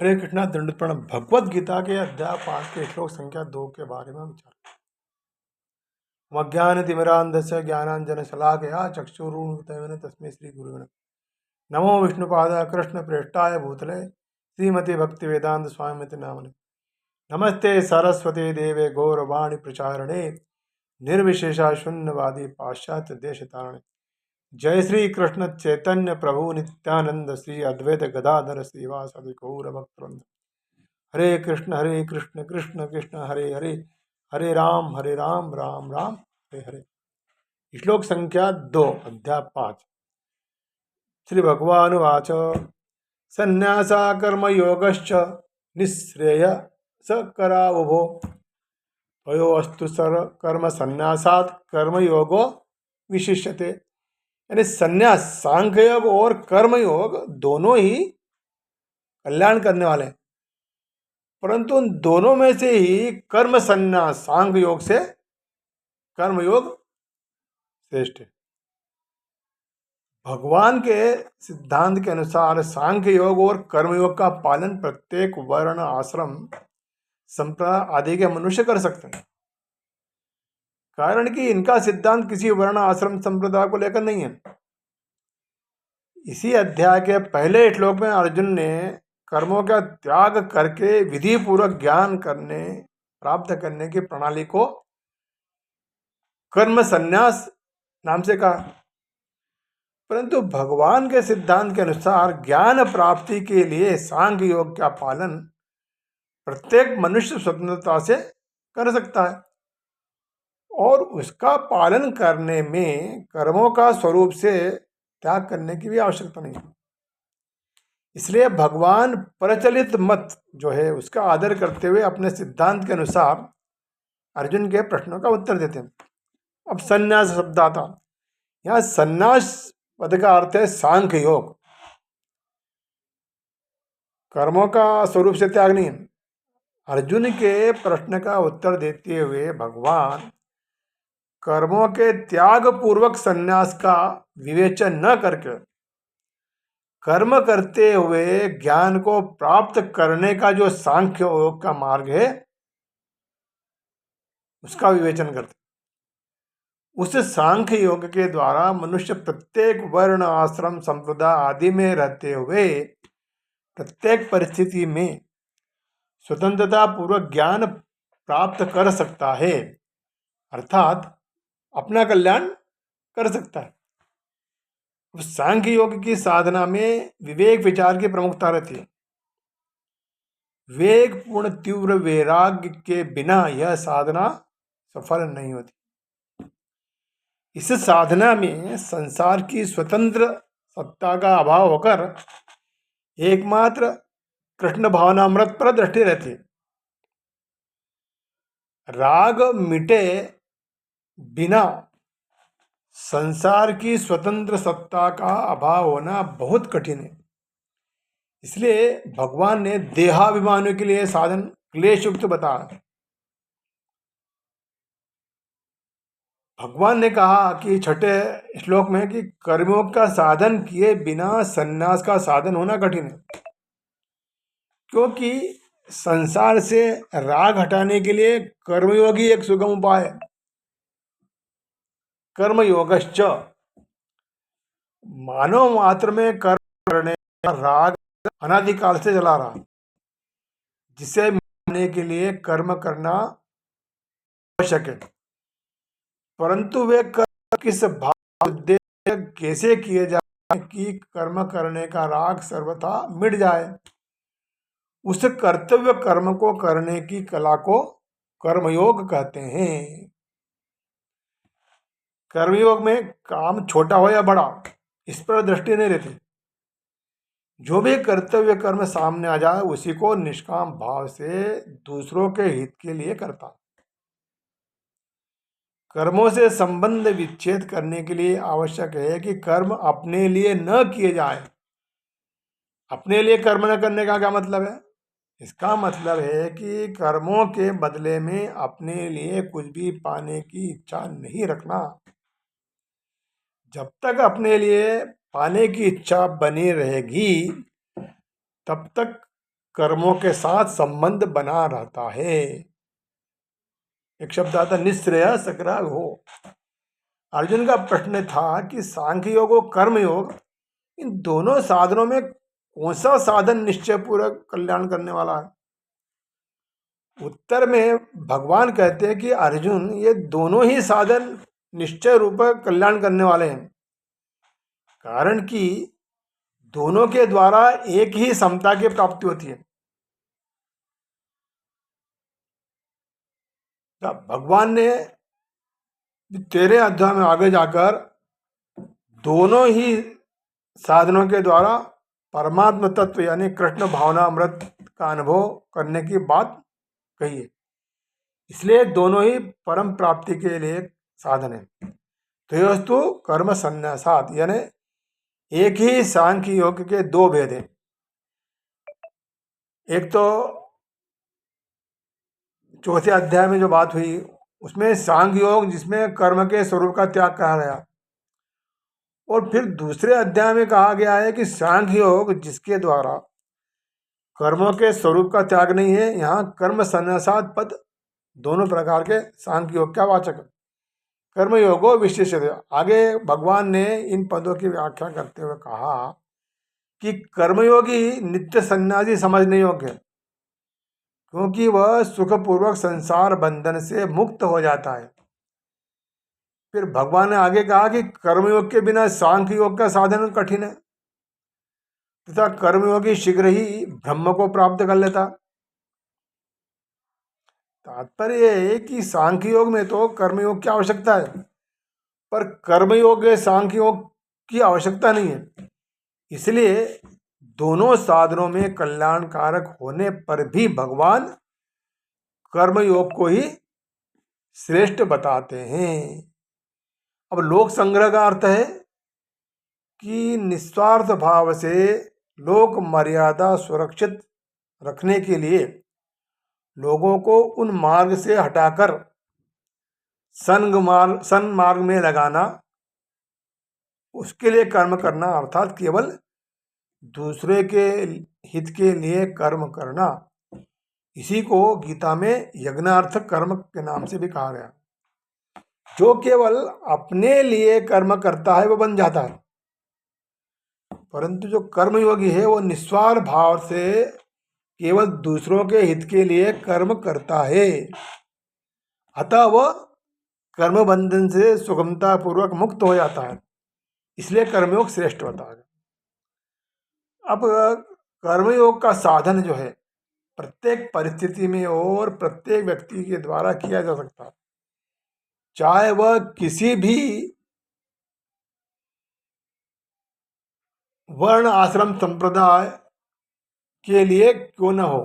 हरे कृष्णा दंड प्रणाम। भगवत गीता के अध्याय 5 के श्लोक संख्या 2 के बारे में विचार। मज्ञान तिमिरांधस्य ज्ञानांजन शलाकया चक्षुरुन्मिलितं तस्मै श्री गुरुवे नमः। नमो विष्णुपादाय कृष्ण प्रेष्ठाय भूतले श्रीमती भक्ति वेदांत स्वामिति नामने। नमस्ते सरस्वती देवे गौरवाणी प्रचारणे निर्विशेषा शून्यवादी पाश्चात्य देश तारणे। जय श्री कृष्ण चैतन्य प्रभु नित्यानंद श्री अद्वैत गदाधर श्रीवासदि गौर भक्तवृंद। हरे कृष्ण कृष्ण कृष्ण हरे हरे, हरे राम राम राम हरे हरे। श्लोक संख्या 2 अध्याय 5। श्री भगवान वाच संन्यासा कर्मयोगश्च निःश्रेय स करा उभो तयोस्तु सर कर्म संन्यासात कर्मयोगो विशिष्यते। यानी संन्यास सांख्य योग और कर्मयोग दोनों ही कल्याण करने वाले हैं, परंतु उन दोनों में से ही कर्म संन्यास सांख्य योग से कर्मयोग श्रेष्ठ है। भगवान के सिद्धांत के अनुसार सांख्य योग और कर्मयोग का पालन प्रत्येक वर्ण आश्रम संप्रदाय आदि के मनुष्य कर सकते हैं, कारण कि इनका सिद्धांत किसी वर्ण आश्रम संप्रदाय को लेकर नहीं है। इसी अध्याय के पहले श्लोक में अर्जुन ने कर्मों का त्याग करके विधि पूर्वक ज्ञान करने प्राप्त करने की प्रणाली को कर्म संन्यास नाम से कहा, परंतु भगवान के सिद्धांत के अनुसार ज्ञान प्राप्ति के लिए सांख्य योग का पालन प्रत्येक मनुष्य स्वतंत्रता से कर सकता है और उसका पालन करने में कर्मों का स्वरूप से त्याग करने की भी आवश्यकता नहीं है। इसलिए भगवान प्रचलित मत जो है उसका आदर करते हुए अपने सिद्धांत के अनुसार अर्जुन के प्रश्नों का उत्तर देते हैं। अब संन्यास शब्द आता, यहाँ संन्यास पद का अर्थ है सांख्य योग, कर्मों का स्वरूप से त्याग नहीं है। अर्जुन के प्रश्न का उत्तर देते हुए भगवान कर्मों के त्याग पूर्वक संन्यास का विवेचन न करके कर्म करते हुए ज्ञान को प्राप्त करने का जो सांख्य योग का मार्ग है उसका विवेचन करते। उस सांख्य योग के द्वारा मनुष्य प्रत्येक वर्ण आश्रम संप्रदाय आदि में रहते हुए प्रत्येक परिस्थिति में स्वतंत्रता पूर्वक ज्ञान प्राप्त कर सकता है, अर्थात अपना कल्याण कर सकता है। सांख्य योग की साधना में विवेक विचार की प्रमुखता रहती है। वेग पूर्ण तीव्र वैराग्य के बिना यह साधना सफल नहीं होती। इस साधना में संसार की स्वतंत्र सत्ता का अभाव होकर एकमात्र कृष्ण भावनामृत पर दृष्टि रहती है। राग मिटे बिना संसार की स्वतंत्र सत्ता का अभाव होना बहुत कठिन है। इसलिए भगवान ने देहाभिमानियों के लिए साधन क्लेश युक्त बताया। भगवान ने कहा कि छठे श्लोक में कि कर्मों का साधन किए बिना संन्यास का साधन होना कठिन है, क्योंकि संसार से राग हटाने के लिए कर्मयोगी एक सुगम उपाय है। कर्मयोगश्च, मानव मात्र में कर्म करने का राग अनादिकाल से चला रहा, जिसे मिटाने के लिए कर्म करना आवश्यक है, परंतु वे कर्म किस भाव उद्देश्य कैसे किए जाए कि कर्म करने का राग सर्वथा मिट जाए, उस कर्तव्य कर्म को करने की कला को कर्मयोग कहते हैं। कर्मयोग में काम छोटा हो या बड़ा इस पर दृष्टि नहीं रहती। जो भी कर्तव्य कर्म सामने आ जाए उसी को निष्काम भाव से दूसरों के हित के लिए करता। कर्मों से संबंध विच्छेद करने के लिए आवश्यक है कि कर्म अपने लिए न किए जाए। अपने लिए कर्म न करने का क्या मतलब है? इसका मतलब है कि कर्मों के बदले में अपने लिए कुछ भी पाने की इच्छा नहीं रखना। जब तक अपने लिए पाने की इच्छा बनी रहेगी तब तक कर्मों के साथ संबंध बना रहता है। एक शब्द आता निःश्रेय सकराग हो। अर्जुन का प्रश्न था कि सांख्य योग और कर्म योग, इन दोनों साधनों में कौन सा साधन निश्चय पूर्वक कल्याण करने वाला है? उत्तर में भगवान कहते हैं कि अर्जुन, ये दोनों ही साधन निश्चय रूप कल्याण करने वाले हैं। कारण कि दोनों के द्वारा एक ही समता की प्राप्ति होती है। भगवान ने 13 अध्याय में आगे जाकर दोनों ही साधनों के द्वारा परमात्म तत्व यानी कृष्ण भावना अमृत का अनुभव करने की बात कही है। इसलिए दोनों ही परम प्राप्ति के लिए साधन है। तयोस्तु कर्म संन्यासात, यानी एक ही सांख्य योग के दो भेद हैं। एक तो चौथे अध्याय में जो बात हुई उसमें सांख्य योग जिसमें कर्म के स्वरूप का त्याग कहा गया, और फिर दूसरे अध्याय में कहा गया है कि सांख्य योग जिसके द्वारा कर्मों के स्वरूप का त्याग नहीं है। यहाँ कर्म संन्यासात पद दोनों प्रकार के सांख्य योग का वाचक है। कर्म योगो विशेषत। आगे भगवान ने इन पदों की व्याख्या करते हुए कहा कि कर्मयोगी नित्य सन्यासी समझने योग्य है, क्योंकि वह सुखपूर्वक संसार बंधन से मुक्त हो जाता है। फिर भगवान ने आगे कहा कि कर्मयोग के बिना सांख्य योग का साधन कठिन है तथा कर्मयोगी शीघ्र ही ब्रह्म को प्राप्त कर लेता। तात्पर्य है कि सांख्य योग में तो कर्मयोग की आवश्यकता है, पर कर्मयोग में सांख्य योग की आवश्यकता नहीं है। इसलिए दोनों साधनों में कल्याणकारक होने पर भी भगवान कर्मयोग को ही श्रेष्ठ बताते हैं। अब लोक संग्रह का अर्थ है कि निस्वार्थ भाव से लोक मर्यादा सुरक्षित रखने के लिए लोगों को उन मार्ग से हटाकर सन्मार्ग में लगाना, उसके लिए कर्म करना, अर्थात केवल दूसरे के हित के लिए कर्म करना। इसी को गीता में यज्ञार्थ कर्म के नाम से भी कहा गया। जो केवल अपने लिए कर्म करता है वो बन जाता है, परंतु जो कर्मयोगी है वो निस्वार्थ भाव से केवल दूसरों के हित के लिए कर्म करता है। अतः वह कर्म बंधन से सुगमता पूर्वक मुक्त हो जाता है। इसलिए कर्मयोग श्रेष्ठ होता है। अब कर्मयोग का साधन जो है प्रत्येक परिस्थिति में और प्रत्येक व्यक्ति के द्वारा किया जा सकता है, चाहे वह किसी भी वर्ण आश्रम संप्रदाय के लिए क्यों न हो।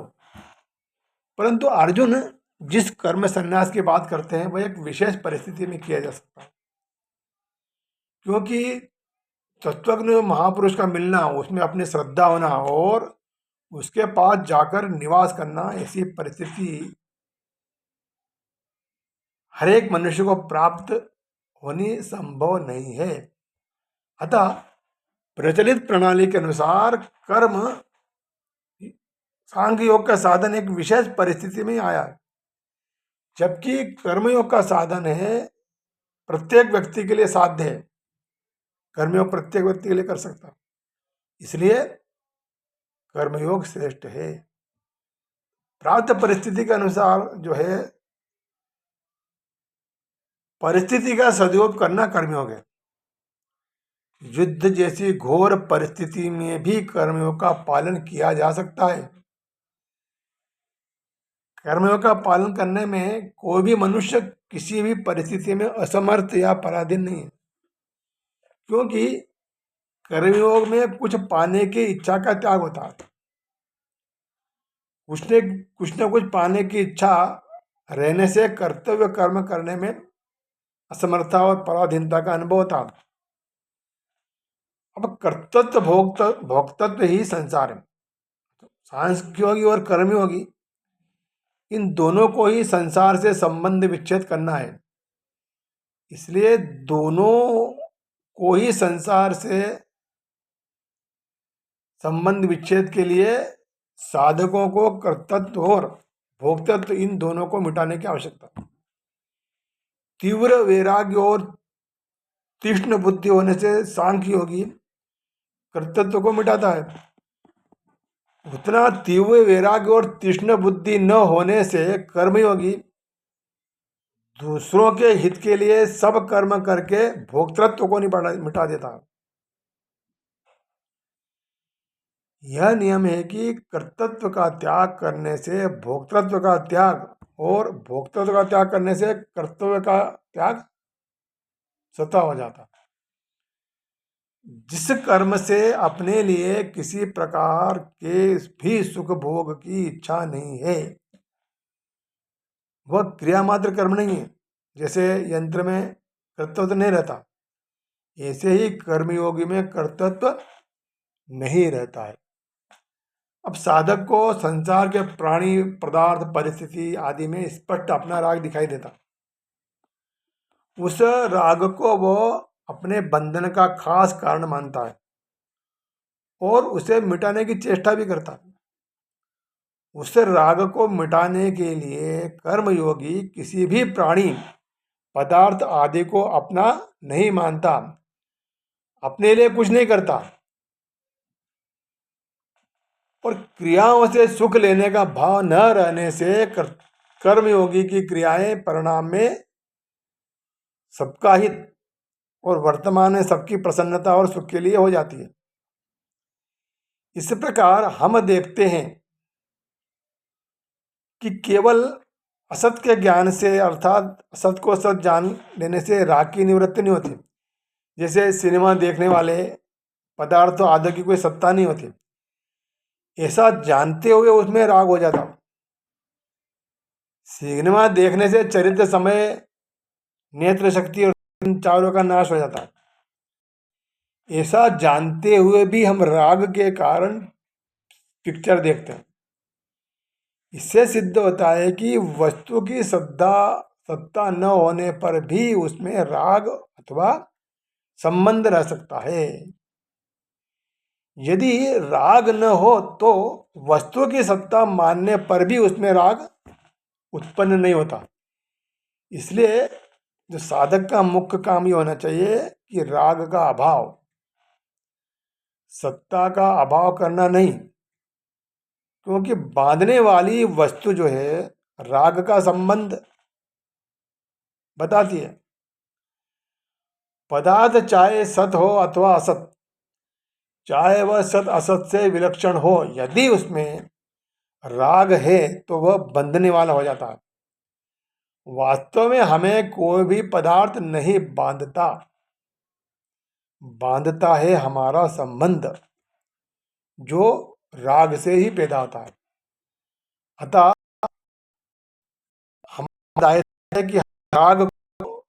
परंतु अर्जुन जिस कर्म संन्यास की बात करते हैं वह एक विशेष परिस्थिति में किया जा सकता है, क्योंकि तत्वज्ञ महापुरुष का मिलना, उसमें अपनी श्रद्धा होना और उसके पास जाकर निवास करना, ऐसी परिस्थिति हर एक मनुष्य को प्राप्त होनी संभव नहीं है। अतः प्रचलित प्रणाली के अनुसार कर्म सांख्य योग का साधन एक विशेष परिस्थिति में आया है, जबकि कर्मयोग का साधन है प्रत्येक व्यक्ति के लिए साध्य है। कर्मयोग प्रत्येक व्यक्ति के लिए कर सकता है, इसलिए कर्मयोग श्रेष्ठ है। प्राप्त परिस्थिति के अनुसार जो है परिस्थिति का सदुपयोग करना कर्मयोग है। युद्ध जैसी घोर परिस्थिति में भी कर्मयोग का पालन किया जा सकता है। कर्मयोग का पालन करने में कोई भी मनुष्य किसी भी परिस्थिति में असमर्थ या पराधीन नहीं है, क्योंकि कर्मयोग में कुछ पाने की इच्छा का त्याग होता है। कुछ न कुछ पाने की इच्छा रहने से कर्तव्य कर्म करने में असमर्थता और पराधीनता का अनुभव होता है। अब कर्तृत्व भोक्तत्व ही संसार है। सांख्ययोगी और कर्मयोगी इन दोनों को ही संसार से संबंध विच्छेद करना है। इसलिए दोनों को ही संसार से संबंध विच्छेद के लिए साधकों को कर्तृत्व और भोक्तृत्व इन दोनों को मिटाने की आवश्यकता है। तीव्र वैराग्य और तीक्ष्ण बुद्धि होने से सांख्य योगी कर्तृत्व को मिटाता है। उतना तीव्र वैराग्य और तीक्ष्ण बुद्धि न होने से कर्मयोगी दूसरों के हित के लिए सब कर्म करके भोक्तृत्व को मिटा देता है। यह नियम है कि कर्तृत्व का त्याग करने से भोक्तृत्व का त्याग और भोक्तृत्व का त्याग करने से कर्तव्य का त्याग स्वतः हो जाता है। जिस कर्म से अपने लिए किसी प्रकार के भी सुख भोग की इच्छा नहीं है वह क्रिया मात्र कर्म नहीं है। जैसे यंत्र में कर्तव्य नहीं रहता, ऐसे ही कर्मयोगी में कर्तृत्व नहीं रहता है। अब साधक को संसार के प्राणी पदार्थ परिस्थिति आदि में स्पष्ट अपना राग दिखाई देता। उस राग को वो अपने बंधन का खास कारण मानता है और उसे मिटाने की चेष्टा भी करता है। उस राग को मिटाने के लिए कर्मयोगी किसी भी प्राणी पदार्थ आदि को अपना नहीं मानता, अपने लिए कुछ नहीं करता और क्रियाओं से सुख लेने का भाव न रहने से कर्मयोगी की क्रियाएं परिणाम में सबका हित और वर्तमान में सबकी प्रसन्नता और सुख के लिए हो जाती है। इस प्रकार हम देखते हैं कि केवल असत के ज्ञान से अर्थात असत को सत जान लेने से राग की निवृत्ति नहीं होती। जैसे सिनेमा देखने वाले पदार्थ आदि की कोई सत्ता नहीं होती, ऐसा जानते हुए उसमें राग हो जाता। सिनेमा देखने से चरित्र समय नेत्र शक्ति और इन चारों का नाश हो जाता है। ऐसा जानते हुए भी हम राग के कारण पिक्चर देखते हैं। इससे सिद्ध होता है कि वस्तु की सत्ता न होने पर भी उसमें राग अथवा संबंध रह सकता है। यदि राग न हो तो वस्तु की सत्ता मानने पर भी उसमें राग उत्पन्न नहीं होता। इसलिए जो साधक का मुख्य काम ये होना चाहिए कि राग का अभाव, सत्ता का अभाव करना नहीं, क्योंकि बांधने वाली वस्तु जो है राग का संबंध बताती है। पदार्थ चाहे सत हो अथवा असत, चाहे वह सत असत से विलक्षण हो, यदि उसमें राग है तो वह बंधने वाला हो जाता है। वास्तव में हमें कोई भी पदार्थ नहीं बांधता, बांधता है हमारा संबंध जो राग से ही पैदा होता है। अतः हम है कि राग को